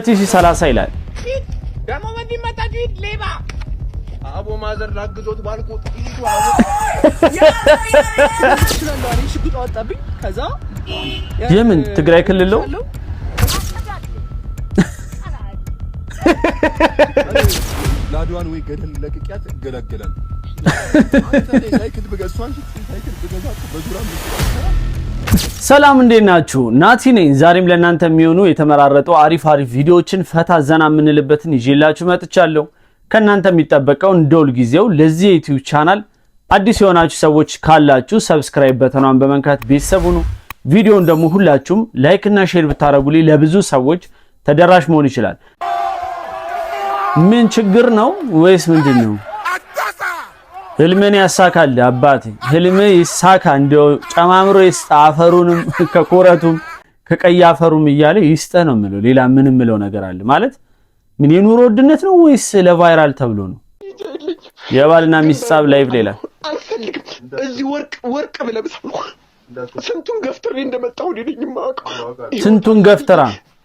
2030 ይላል ደሞ ወንዲ መጣችሁ ሌባ አቦ ማዘር ላግዞት ባልኩት ይዱ ስለላሪ ሽጉጥ አወጣብኝ ከዛ የምን ትግራይ ክልል ነው ላድዋን ወይ ገደል ለቅቂያት ገላገላል ሳይክል በገሷን ሳይክል በገዛት በዙራ ሰላም እንዴት ናችሁ? ናቲ ነኝ። ዛሬም ለእናንተ የሚሆኑ የተመራረጡ አሪፍ ቪዲዮዎችን ፈታ ዘና የምንልበትን ይዤላችሁ መጥቻለሁ። ከእናንተ የሚጠበቀው እንደውል ጊዜው ለዚህ ዩቲዩብ ቻናል አዲስ የሆናችሁ ሰዎች ካላችሁ ሰብስክራይብ በተኗን በመንካት ቤተሰብ ሁኑ። ቪዲዮውን ደግሞ ሁላችሁም ላይክ እና ሼር ብታረጉልኝ ለብዙ ሰዎች ተደራሽ መሆን ይችላል። ምን ችግር ነው ወይስ ምንድነው? ህልሜን ያሳካል አባቴ ህልሜ ይሳካ እንደው ጨማምሮ ይስጣፈሩንም ከኮረቱም ከቀያፈሩም ይያለ ይስጠ ነው ምለው። ሌላ ምንም ምለው ነገር አለ ማለት ምን የኑሮ ውድነት ነው ወይስ ለቫይራል ተብሎ ነው? የባልና ሚስት ላይቭ ሌላ አልፈልግም። እዚህ ወርቅ ብለብሳለሁ። ስንቱን ገፍትሬ እንደመጣሁ ልልኝ ማውቀው ስንቱን ገፍትራ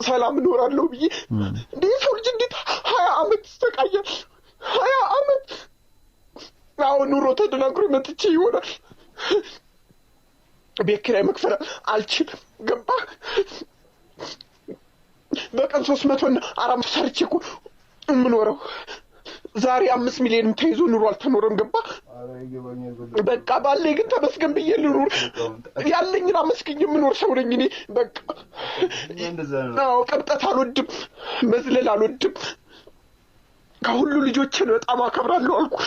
ሰላም ኖራለሁ ብዬ እንዴ ሰው ልጅ እንዴት 20 አመት ተቃየ 20 አመት አሁን ኑሮ ተደናግሮ መጥቼ ይሆናል ቤት ኪራይ መክፈል አልችልም። ገባ በቀን 300 እና 400 ሰርቼ እኮ የምኖረው ዛሬ 5 ሚሊዮን ተይዞ ኑሮ አልተኖረም። ገባ በቃ ባለኝ ግን ተመስገን ብዬ ልኑር ያለኝን አመስግኝ የምኖር ሰው ነኝ እኔ። በቃ አዎ ቅብጠት አልወድም፣ መዝለል አልወድም። ከሁሉ ልጆችን በጣም አከብራለሁ አልኩ።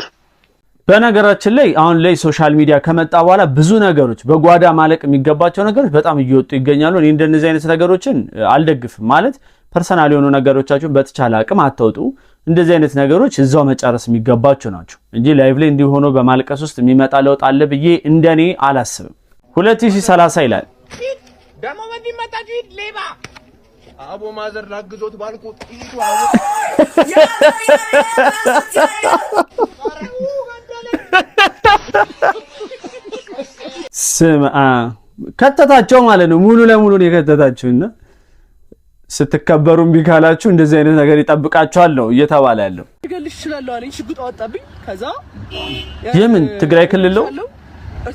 በነገራችን ላይ አሁን ላይ ሶሻል ሚዲያ ከመጣ በኋላ ብዙ ነገሮች በጓዳ ማለቅ የሚገባቸው ነገሮች በጣም እየወጡ ይገኛሉ። እኔ እንደነዚህ አይነት ነገሮችን አልደግፍም። ማለት ፐርሰናል የሆኑ ነገሮቻችሁን በተቻለ አቅም አትወጡ። እንደዚህ አይነት ነገሮች እዛው መጨረስ የሚገባቸው ናቸው እንጂ ላይቭ ላይ እንዲህ ሆኖ በማልቀስ ውስጥ የሚመጣ ለውጥ አለ ብዬ እንደኔ አላስብም። 2030 ይላል ደሞ ወንዲ መጣችሁ ሌባ አቦ ማዘር ላግዞት ባልኩት ይዱ ስማ ከተታቸው ማለት ነው። ሙሉ ለሙሉ ነው የከተታችሁና ስትከበሩም ቢካላችሁ እንደዚህ አይነት ነገር ይጠብቃችኋል ነው እየተባለ ያለው። ይገልሽ ይችላል አለኝ ሽጉጥ አወጣብኝ ከዛ የምን ትግራይ ክልል ነው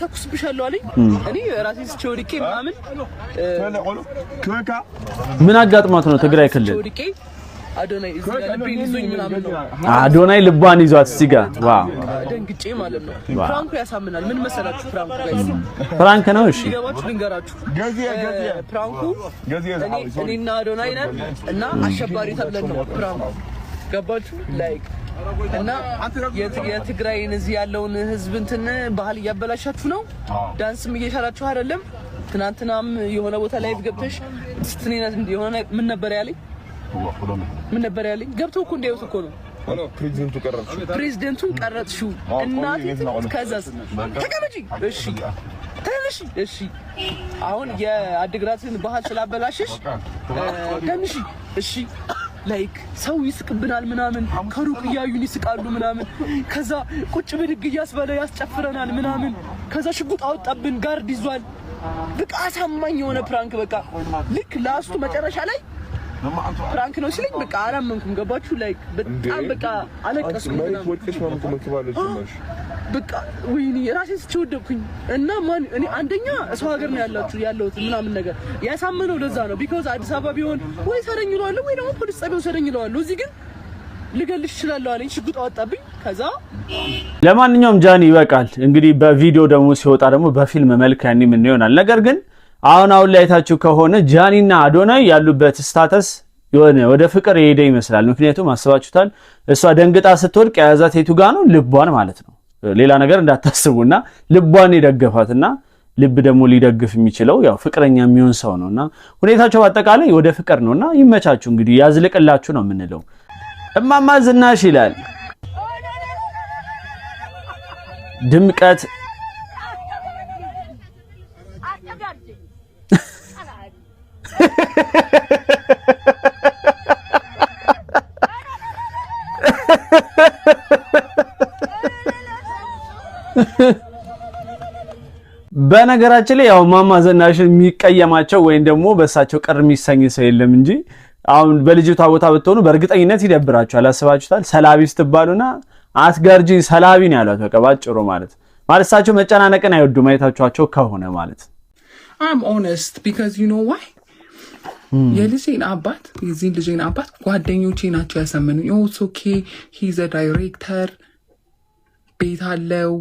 ተኩስብሻለሁ አለኝ። እኔ ራሴን ስቸውድቄ ማምን ምን አጋጥሟት ነው ትግራይ ክልል አዶናይ እዚህ ጋር ልቤን ይዞኝ ምናምን ነው አዶናይ ልቧን ይዟት እዚህ ጋር ዋው ደንግጬ ማለት ነው። ፍራንኩ ያሳምናል። ምን መሰላችሁ ፍራንኩ ጋይስ ፍራንክ ነው። እሺ ይገባችሁ ልንገራችሁ ፍራንኩ እኔና አዶናይ ነን እና አሸባሪ ተብለን ነው ፍራንኩ ገባችሁ ላይክ እና የትግራይን እዚህ ያለውን ህዝብ እንትን ባህል እያበላሻችሁ ነው። ዳንስም እየሻላችሁ አይደለም። ትናንትናም የሆነ ቦታ ላይ ገብተሽ ስትኔነት የሆነ ምን ነበር ያለኝ ገብተው እኮ እንዲያዩት እኮ ነው ፕሬዝዳንቱን ቀረጥሽው እናቴ ከዛስ ተቀመጪ እሺ አሁን የአድግራትን ባህል ስላበላሽሽ ደምሺ እሺ ላይክ ሰው ይስቅብናል ምናምን ከሩቅ ያዩን ይስቃሉ ምናምን ከዛ ቁጭ ብድግ እያስበለ ያስጨፍረናል ምናምን ከዛ ሽጉጥ አወጣብን ጋርድ ይዟል። በቃ አሳማኝ የሆነ ፕራንክ በቃ ልክ ላስቱ መጨረሻ ላይ ፍራንክ ነው ሲለኝ በቃ አላመንኩም። ገባችሁ ላይክ በጣም በቃ አለቀስኩ በቃ ወይኔ ራሴን ስቸወደኩኝ እና ማን እኔ አንደኛ ሰው ሀገር ነው ያለሁት ምናምን ነገር ያሳመነው ለዛ ነው ቢኮዝ አዲስ አበባ ቢሆን ወይ ሰረኝ ይለዋለሁ ወይ ደግሞ ፖሊስ ጣቢያው ሰረኝ ይለዋለሁ። እዚህ ግን ልገልሽ ይችላል አለኝ ሽጉጥ አወጣብኝ ከዛ ለማንኛውም ጃኒ ይበቃል። እንግዲህ በቪዲዮ ደግሞ ሲወጣ ደግሞ በፊልም መልክ ያኔ ምን ይሆናል። ነገር ግን አሁን ላይ አይታችሁ ከሆነ ጃኒና አዶናይ ያሉበት ስታተስ የሆነ ወደ ፍቅር የሄደ ይመስላል። ምክንያቱም አስባችሁታል እሷ ደንግጣ ስትወድቅ ያዛት የቱ ጋር ነው ልቧን ማለት ነው። ሌላ ነገር እንዳታስቡና ልቧን ይደገፋትና ልብ ደግሞ ሊደግፍ የሚችለው ያው ፍቅረኛ የሚሆን ሰው ነውና ሁኔታቸው በአጠቃላይ ወደ ፍቅር ነውና ይመቻችሁ። እንግዲህ ያዝልቅላችሁ ነው የምንለው። እማማ ዝናሽ ይላል ድምቀት በነገራችን ላይ ያው ማማ ዝናሽን የሚቀየማቸው ወይም ደግሞ በሳቸው ቅር የሚሰኝ ሰው የለም እንጂ አሁን በልጅቷ ቦታ ብትሆኑ በእርግጠኝነት ይደብራችኋል አስባችሁታል ሰላቢስ ትባሉና አትጋርጂ ሰላቢ ነው ያሏት በቃ ባጭሩ ማለት እሳቸው መጨናነቅን አይወዱም አይታችኋቸው ከሆነ ማለት I'm honest because you know why የልጄን አባት የዚህን ልጄን አባት ጓደኞቼ ናቸው ያሰመኑኝ it's okay he's a director ቤት አለው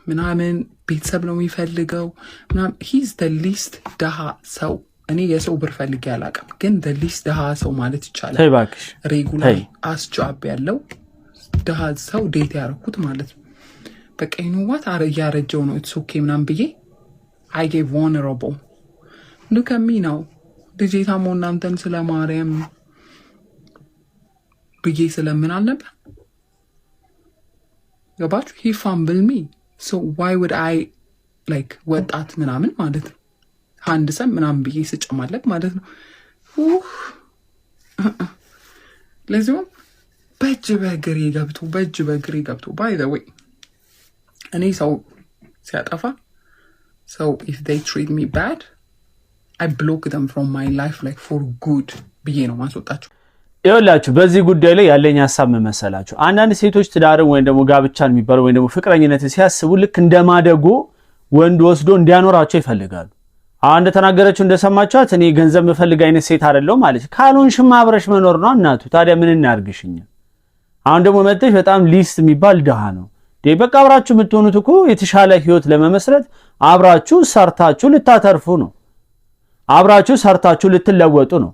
ምናምን ቤተሰብ ነው የሚፈልገው ምናምን he's the least ደሃ ሰው እኔ የሰው ብር ፈልጌ አላውቅም ግን the least ደሃ ሰው ማለት ይቻላል ተይ ባክሽ ሬጉላር አስጆብ ያለው ደሃ ሰው ዴት ያረኩት ማለት ነው በቃ ይኑዋት ያረጀው ነው it's okay ምናምን ብዬ I gave vulnerable look at me now ልጄታ ሞናንተን ስለ ማርያም ብዬ ስለምን አልነበር ገባችሁ he fumbled me so why would I like ወጣት ምናምን ማለት ነው አንድ ሰም ምናምን ብዬ ስጨማለቅ ማለት ነው ለዚህም በእጅ በእግሬ ገብቶ by the way እኔ ሰው ሲያጠፋ so if they treat me bad I block them from my life like for good ብዬ ነው ማስወጣቸው ይኸውላችሁ በዚህ ጉዳይ ላይ ያለኝ ሐሳብ መሰላችሁ አንዳንድ ሴቶች ትዳርን ወይ ደግሞ ጋብቻን የሚባለው ወይ ደግሞ ፍቅረኝነትን ሲያስቡ ልክ እንደማደጎ ወንድ ወስዶ እንዲያኖራቸው ይፈልጋሉ አንደ ተናገረችው እንደሰማቻት እኔ ገንዘብ መፈልግ አይነት ሴት አይደለም ማለት ካልሆንሽማ አብረሽ መኖር ነው እናቱ ታዲያ ምን እናርግሽኝ አሁን ደግሞ መጥተሽ በጣም ሊስት የሚባል ደሃ ነው በቃ አብራችሁ የምትሆኑት እኮ የተሻለ ህይወት ለመመስረት አብራችሁ ሰርታችሁ ልታተርፉ ነው አብራችሁ ሰርታችሁ ልትለወጡ ነው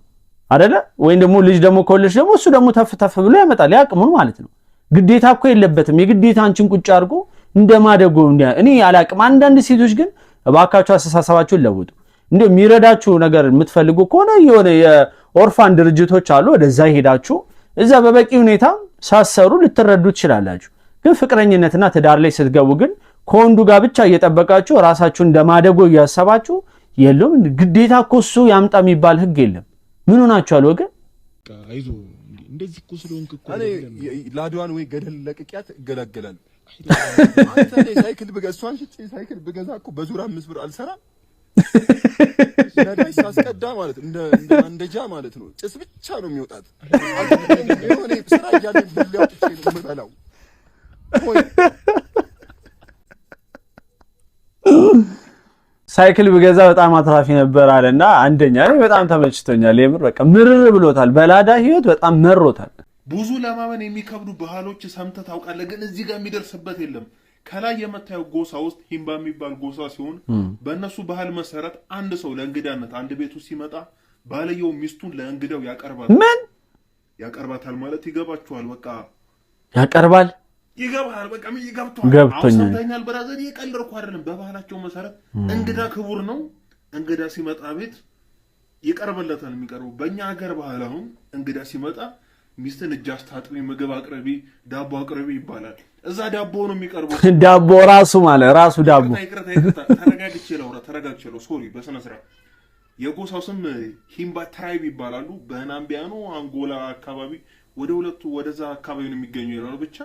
አይደለ ወይ ደግሞ ልጅ ደግሞ ኮልሽ ደግሞ እሱ ደግሞ ተፍተፍ ብሎ ያመጣል ያቅሙን ማለት ነው ግዴታ እኮ የለበትም የግዴታ አንቺን ቁጭ አድርጎ እንደማደጎ እኔ አላቅም አንዳንድ ሴቶች ግን እባካችሁ አስተሳሰባችሁን ለውጡ እንደው የሚረዳችሁ ነገር የምትፈልጉ ከሆነ የሆነ የኦርፋን ድርጅቶች አሉ ወደዛ ሄዳችሁ እዛ በበቂ ሁኔታ ሳሰሩ ልትረዱ ትችላላችሁ ግን ፍቅረኝነትና ትዳር ላይ ስትገቡ ግን ከወንዱ ጋር ብቻ እየተጠበቃችሁ ራሳችሁን እንደማደጎ ያሰባችሁ የለም ግዴታ እኮ እሱ ያምጣ የሚባል ህግ የለም ምን ሆናችኋል ወገን አይዞ እንደዚህ እኮ ስለሆንክ እኮ እኔ ላድዋን ወይ ገደል ለቅቂያት እገላገላለሁ አንተ ሳይክል በገዛን ሳይክል በገዛ እኮ በዙራ 5 ብር አልሰራም ስለዚህ ሳስቀዳ ማለት እንደጃ ማለት ነው ጭስ ብቻ ነው የሚወጣት እኔ ስራ ያለኝ ሊያውጥ ነው የምበላው ሳይክል በገዛ በጣም አትራፊ ነበር አለና አንደኛ ላይ በጣም ተመችቶኛል የምር በቃ ምርር ብሎታል በላዳ ህይወት በጣም መሮታል ብዙ ለማመን የሚከብዱ ባህሎች ሰምተህ ታውቃለህ ግን እዚህ ጋር የሚደርስበት የለም ከላይ የመታየው ጎሳ ውስጥ ሂምባ የሚባል ጎሳ ሲሆን በእነሱ ባህል መሰረት አንድ ሰው ለእንግዳነት አንድ ቤቱ ሲመጣ ባለየው ሚስቱን ለእንግዳው ያቀርባታል ማለት ይገባችኋል በቃ ያቀርባል ይገባል በቃ ይገብቷል አውሰተኛል ብራዘር ይቀልርኩ አይደለም በባህላቸው መሰረት እንግዳ ክቡር ነው እንግዳ ሲመጣ ቤት ይቀርበለታል የሚቀርበው በእኛ ሀገር ባህል አሁን እንግዳ ሲመጣ ሚስትን እጃስ ታጥቢ ምግብ አቅርቢ ዳቦ አቅርቢ ይባላል እዛ ዳቦ ነው የሚቀርበው ዳቦ ራሱ ማለት ራሱ ዳቦ ተረጋግቼ ነው ሶሪ በስነ ስርዓት የጎሳው ስም ሂምባ ትራይብ ይባላሉ በናምቢያኖ አንጎላ አካባቢ ወደ ሁለቱ ወደዛ አካባቢ ነው የሚገኙ ይላሉ ብቻ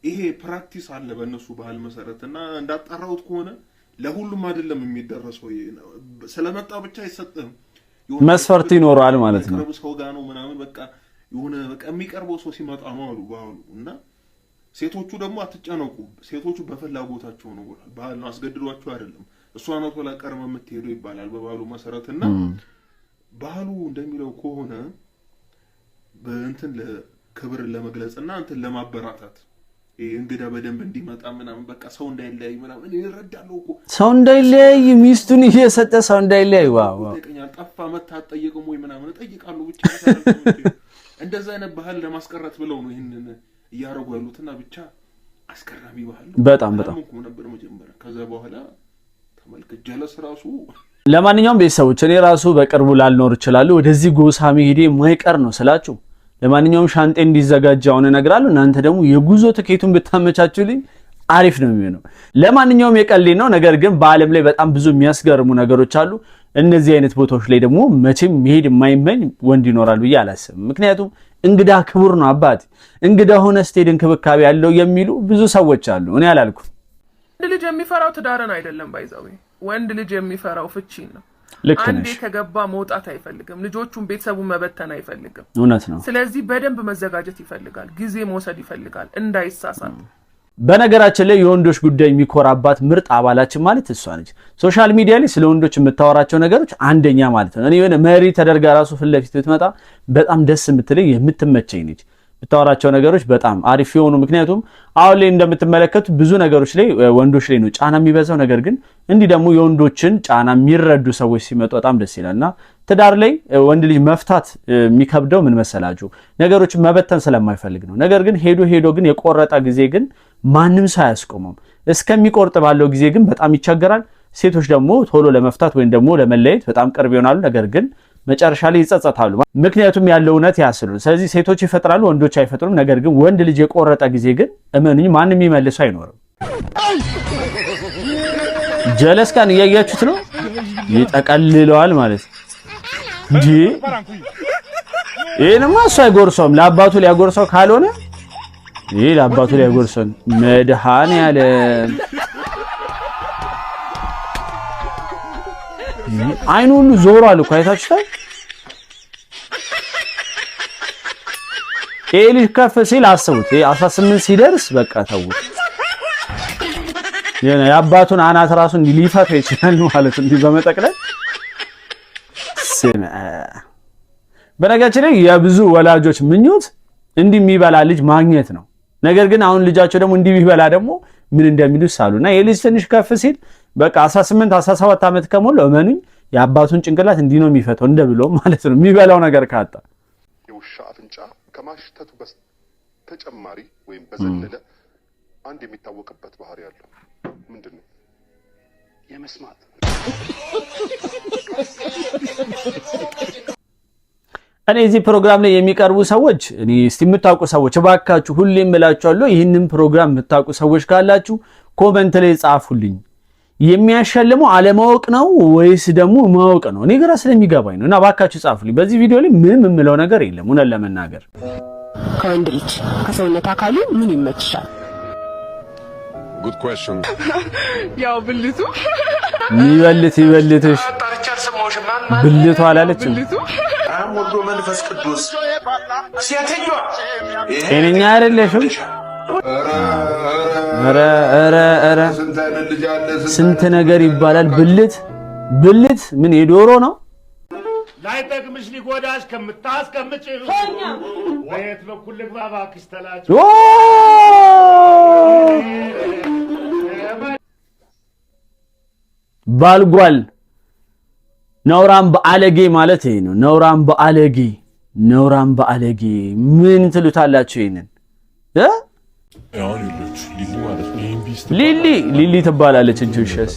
ይሄ ፕራክቲስ አለ በእነሱ ባህል መሰረትና እንዳጣራውት ከሆነ ለሁሉም አይደለም የሚደረሰው ስለመጣ ብቻ አይሰጥም መስፈርት ይኖራል ማለት ነው ሰው ጋር ነው ምናምን በቃ የሆነ በቃ የሚቀርበው ሰው ሲመጣ ነው አሉ ባህሉ እና ሴቶቹ ደግሞ አትጨነቁ ሴቶቹ በፍላጎታቸው ነው ባህል ነው አስገድዷቸው አይደለም እሷ ነው ተላቀርመ የምትሄደው ይባላል በባህሉ መሰረትና ባህሉ እንደሚለው ከሆነ በእንትን ለክብር ለመግለጽና እንትን ለማበራታት እንግዳ በደንብ እንዲመጣ ምናምን በቃ ሰው እንዳይለያይ ምናምን ይረዳለው እኮ ሰው እንዳይለያይ ሚስቱን እየሰጠ ሰው እንዳይለያይ ዋው ተቀኛል ጠፋ መታ ጠይቀም ወይ ምናምን ጠይቃሉ ብቻ እንደዛ አይነት ባህል ለማስቀረት ብለው ነው ይሄንን ያረጉ ያሉትና ብቻ አስከራሚ ባህል በጣም ነበር መጀመሪያ ከዛ በኋላ ተመልከጀለስ ራሱ ለማንኛውም ቤተሰቦች እኔ ራሱ በቅርቡ ላልኖር ይችላል ወደዚህ ጎሳ መሄዴ ማይቀር ነው ስላችሁ ለማንኛውም ሻንጤ እንዲዘጋጃውን እነግራለሁ እናንተ ደግሞ የጉዞ ትኬቱን ብታመቻቹልኝ አሪፍ ነው የሚሆነው ለማንኛውም የቀልድ ነው ነገር ግን በአለም ላይ በጣም ብዙ የሚያስገርሙ ነገሮች አሉ እነዚህ አይነት ቦታዎች ላይ ደግሞ መቼም መሄድ የማይመኝ ወንድ ይኖራል ብዬ አላስብም ምክንያቱም እንግዳ ክቡር ነው አባቴ እንግዳ ሆነ ስቴድ እንክብካቤ ያለው የሚሉ ብዙ ሰዎች አሉ እኔ አላልኩም ወንድ ልጅ የሚፈራው ትዳርን አይደለም ባይዛው ወንድ ልጅ የሚፈራው ፍቺን ነው አንዴ ከገባ መውጣት አይፈልግም ልጆቹን ቤተሰቡን መበተን አይፈልግም እውነት ነው ስለዚህ በደንብ መዘጋጀት ይፈልጋል ጊዜ መውሰድ ይፈልጋል እንዳይሳሳት በነገራችን ላይ የወንዶች ጉዳይ የሚኮራባት ምርጥ አባላችን ማለት እሷ ነች ሶሻል ሚዲያ ላይ ስለ ወንዶች የምታወራቸው ነገሮች አንደኛ ማለት ነው እኔ የሆነ መሪ ተደርጋ ራሱ ፍለፊት ብትመጣ በጣም ደስ የምትለኝ የምትመቸኝ ነች ብታወራቸው ነገሮች በጣም አሪፍ የሆኑ ምክንያቱም አሁን ላይ እንደምትመለከቱ ብዙ ነገሮች ላይ ወንዶች ላይ ነው ጫና የሚበዛው ነገር ግን እንዲህ ደግሞ የወንዶችን ጫና የሚረዱ ሰዎች ሲመጡ በጣም ደስ ይላልና ትዳር ላይ ወንድ ልጅ መፍታት የሚከብደው ምን መሰላችሁ ነገሮችን መበተን ስለማይፈልግ ነው ነገር ግን ሄዶ ግን የቆረጣ ጊዜ ግን ማንም ሳያስቆመው እስከሚቆርጥ ባለው ጊዜ ግን በጣም ይቸገራል ሴቶች ደግሞ ቶሎ ለመፍታት ወይም ደግሞ ለመለየት በጣም ቅርብ ይሆናሉ ነገር ግን መጨረሻ ላይ ይጸጸታሉ ምክንያቱም ያለው እውነት ያስሉ ስለዚህ ሴቶች ይፈጥራሉ ወንዶች አይፈጥሩም ነገር ግን ወንድ ልጅ የቆረጠ ጊዜ ግን እመኑኝ ማንንም ይመልሱ አይኖርም ጀለስካን እያያችሁት ነው ይጠቀልለዋል ማለት እንጂ ይሄንማ እሱ አይጎርሰውም ለአባቱ ሊያጎርሰው ካልሆነ ይሄ ለአባቱ ሊያጎርሰው መድኃኔዓለም አይኑ ሁሉ ዞሯል እኮ አይታችሁታል ይሄ ልጅ ከፍ ሲል አስቡት 18 ሲደርስ በቃ ተውት የአባቱን አናት ራሱ ሊፈታ ይችላል ማለት እንዲህ በመጠቅለል ስማ በነገራችን ላይ የብዙ ወላጆች ምኞት እንዲህ የሚበላ ልጅ ማግኘት ነው ነገር ግን አሁን ልጃቸው ደግሞ እንዲህ ቢበላ ደግሞ ምን እንደሚሉ ሳሉና የልጅ ትንሽ ከፍ ሲል በቃ 18 17 አመት ከሞላው እመኑኝ የአባቱን ጭንቅላት እንዲህ ነው የሚፈተው እንደብሎ ማለት ነው የሚበላው ነገር ካጣ የውሻ አፍንጫ ከማሽተቱ በተጨማሪ ወይም በዘለለ አንድ የሚታወቅበት ባህሪ ያለው ምንድነው የመስማት እኔ እዚህ ፕሮግራም ላይ የሚቀርቡ ሰዎች እኔ እስቲ የምታውቁ ሰዎች እባካችሁ ሁሌም እላችኋለሁ ይህንን ፕሮግራም የምታውቁ ሰዎች ካላችሁ ኮሜንት ላይ ጻፉልኝ የሚያሸልመው አለማወቅ ነው ወይስ ደግሞ ማወቅ ነው እኔ ግራ ስለሚገባኝ ነው እና እባካችሁ ጻፉልኝ በዚህ ቪዲዮ ላይ ምንም የምለው ነገር የለም እውነት ለመናገር ከወንድ ልጅ ከሰውነት አካሉ ምን ይመችሻል good question ያው ብልቱ ይበልትሽ ብልቱ አላለችም አሞዶ መንፈስ ቅዱስ ሲያተኛ እኔኛ አይደለሽም ኧረ ስንት ነገር ይባላል ብልት ምን የዶሮ ነው ላይጠቅምሽ ሊጎዳሽ ከምታስቀምጪ በየት በኩል ልግባ እባክሽ ተላጭ ባልጓል ነውራም በአለጌ ማለት ይሄ ነው ነውራም በአለጌ ምን ትሉታላችሁ ይሄንን አሁን ይሉት ሊሊ ማለት ነው ኢንቪስት ሊሊ ትባላለች እንጂሽስ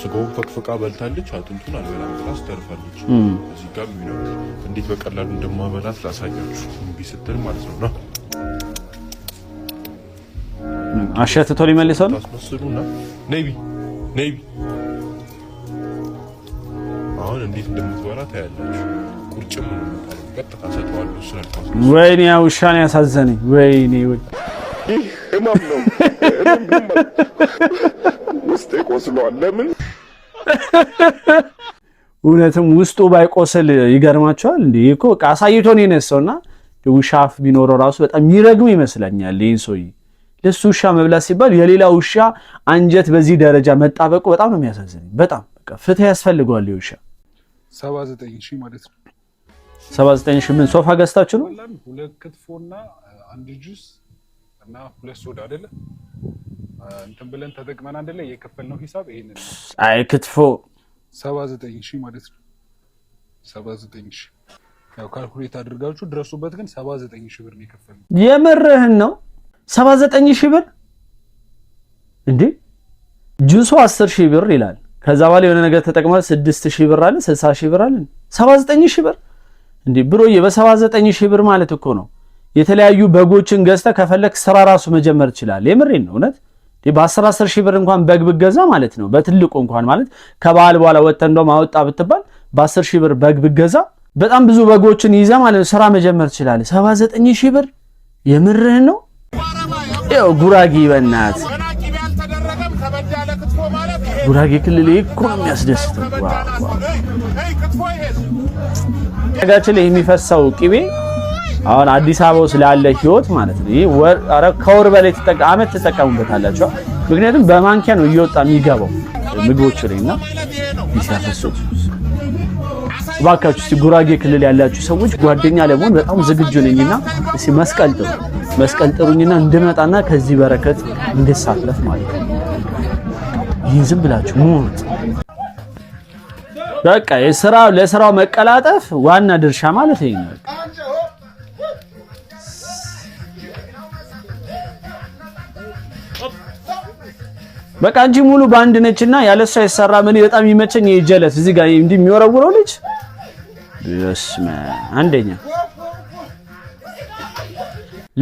ስጋው ፈቅፈቃ በልታለች አጥንቱን አልበላም ብላስ ተርፋለች እዚህ ጋር ምን ነው እንዴት በቀላሉ እንደማበላት ላሳያችሁ እንቢ ስትል ማለት ነው አሸትቶ ሊመልሰው ታስመስሉና ነይቢ አሁን እንዴት እንደምትበላ ታያላችሁ ቁርጭም ነው ቀጥታ ሰጥቷለሁ ስለልፋስ ወይኔ ውሻን ያሳዘነኝ ወይኔ ህመም ነው ውስጤ ቆስሏል ለምን እውነትም ውስጡ ባይቆስል ይገርማቸዋል እንዴ እኮ አሳይቶን የነሰውና ውሻፍ ቢኖረው ራሱ በጣም ይረግም ይመስለኛል ይሄን ሰውዬ ለሱ ውሻ መብላት ሲባል የሌላ ውሻ አንጀት በዚህ ደረጃ መጣበቁ በጣም ነው የሚያሳዝነኝ በጣም በቃ ፍትህ ያስፈልገዋል ይውሻ 79000 ማለት ነው 79000 ምን ሶፋ ገዝታችሁ ነው ሁለት ክትፎና አንድ ጁስ እና ሁለት ሶዳ አይደለ እንትን ብለን ተጠቅመን አይደለ የከፈልነው ሂሳብ ይሄንን ነው አይ ክትፎ 79000 ማለት ነው 79000 ያው ካልኩሌት አድርጋችሁ ድረሱበት ግን 79000 ብር ነው የከፈልነው የመረህን ነው 79000 ብር እንዴ ጁሱ 10000 ብር ይላል ከዛ በኋላ የሆነ ነገር ተጠቅመን 6000 ብር አለ 60000 ብር አለ 79000 ብር እንዴ ብሮዬ በ79000 ብር ማለት እኮ ነው የተለያዩ በጎችን ገዝተ ከፈለክ ስራ ራሱ መጀመር ይችላል የምሬን ነው እውነት በ10000 ብር እንኳን በግ ብገዛ ማለት ነው በትልቁ እንኳን ማለት ከባል በኋላ ወጣ እንደው ማወጣ ብትባል በ10000 ብር በግ ብገዛ በጣም ብዙ በጎችን ይዘ ማለት ነው ስራ መጀመር ይችላል 79000 ብር የምርህን ነው ያው ጉራጌ በእናት ጉራጌ ክልል እኮ ነው የሚያስደስተው ጋችን ላይ የሚፈሰው ቅቤ አሁን አዲስ አበባ ውስጥ ላለ ህይወት ማለት ነው። ይሄ ከወር በላይ አመት ተጠቀሙበታላችሁ። ምክንያቱም በማንኪያ ነው እየወጣ የሚገባው ምግቦች ላይና ይሳፈሱት። ባካችሁ ጉራጌ ክልል ያላችሁ ሰዎች ጓደኛ ለመሆን በጣም ዝግጁ ነኝና እስኪ መስቀል ጥሩኝና እንድመጣና ከዚህ በረከት እንድሳተፍ ማለት ነው። ይህን ዝም ብላችሁ ሞት በቃ ለስራው መቀላጠፍ ዋና ድርሻ ማለት ይሄ ነው። በቃ እንጂ ሙሉ ባንድ ነችና ያለሷ ይሰራ ምን በጣም ይመቸኝ የጀለስ እዚህ ጋር እንዲህ የሚወረውረው ልጅ በስመ አንደኛ።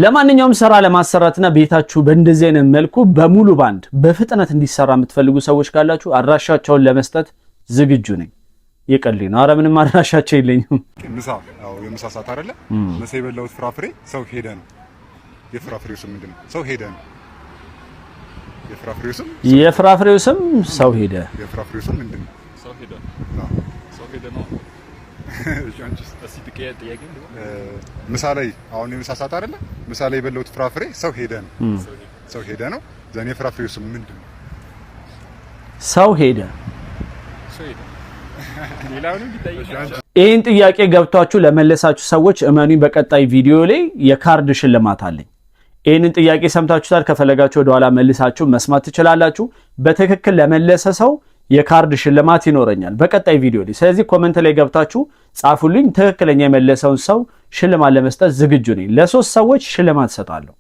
ለማንኛውም ስራ ለማሰራትና ቤታችሁ በእንደዚህ አይነት መልኩ በሙሉ ባንድ በፍጥነት እንዲሰራ የምትፈልጉ ሰዎች ካላችሁ አድራሻቸውን ለመስጠት ዝግጁ ነኝ። የቀልኝ ነው። ኧረ ምንም አድራሻቸው የለኝም። ምሳ የምሳ ሰዓት አይደለ? ምሳ የበላሁት ፍራፍሬ ሰው ሄደ ነው። የፍራፍሬው ስም ምንድን ነው? ሰው ሄደ ነው። የፍራፍሬው ስም ሰው ሄደ። የፍራፍሬው ስም ምንድን ነው? ሰው ሄደ ነው። ምሳ ላይ አሁን የምሳ ሰዓት አይደለ? ምሳ ላይ የበላሁት ፍራፍሬ ሰው ሄደ ነው። ሰው ሄደ ነው። ዘኔ የፍራፍሬው ስም ምንድን ነው? ሰው ሄደ። ይህን ጥያቄ ገብቷችሁ ለመለሳችሁ ሰዎች እመኑኝ በቀጣይ ቪዲዮ ላይ የካርድ ሽልማት አለኝ። ይህንን ጥያቄ ሰምታችሁታል። ከፈለጋችሁ ወደኋላ መልሳችሁ መስማት ትችላላችሁ። በትክክል ለመለሰ ሰው የካርድ ሽልማት ይኖረኛል በቀጣይ ቪዲዮ ላይ። ስለዚህ ኮመንት ላይ ገብታችሁ ጻፉልኝ። ትክክለኛ የመለሰውን ሰው ሽልማት ለመስጠት ዝግጁ ነኝ። ለ3 ሰዎች ሽልማት ሰጣለሁ።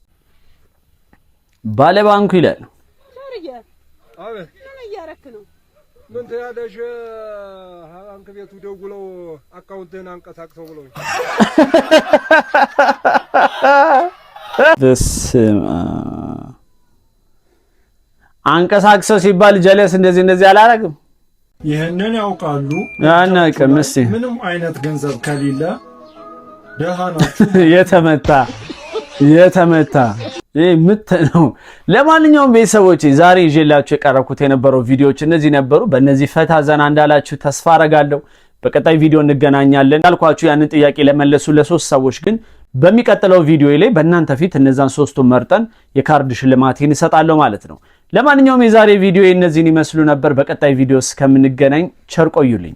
ባለባንኩ ይላል ምን ትያለሽ? አንተ ቤቱ ደውለው አካውንትህን አንቀሳቅሰው ብለው አንቀሳቅሰው ሲባል ጀለስ እንደዚህ አላረግም። ይሄንን ያውቃሉ። አናውቅም። እስኪ ምንም አይነት ገንዘብ ከሌለ ደሃ ናችሁ። የተመታ ምት ነው። ለማንኛውም ቤተሰቦቼ ዛሬ ይዤላችሁ የቀረብኩት የነበረው ቪዲዮዎች እነዚህ ነበሩ። በእነዚህ ፈታ ዘና እንዳላችሁ ተስፋ አረጋለሁ። በቀጣይ ቪዲዮ እንገናኛለን። ያልኳችሁ ያንን ጥያቄ ለመለሱ ለ3 ሰዎች ግን በሚቀጥለው ቪዲዮ ላይ በእናንተ ፊት እነዛን 3ቱን መርጠን የካርድ ሽልማት እንሰጣለሁ ማለት ነው። ለማንኛውም የዛሬ ቪዲዮ እነዚህን ይመስሉ ነበር። በቀጣይ ቪዲዮ እስከምንገናኝ ቸር ቆዩልኝ።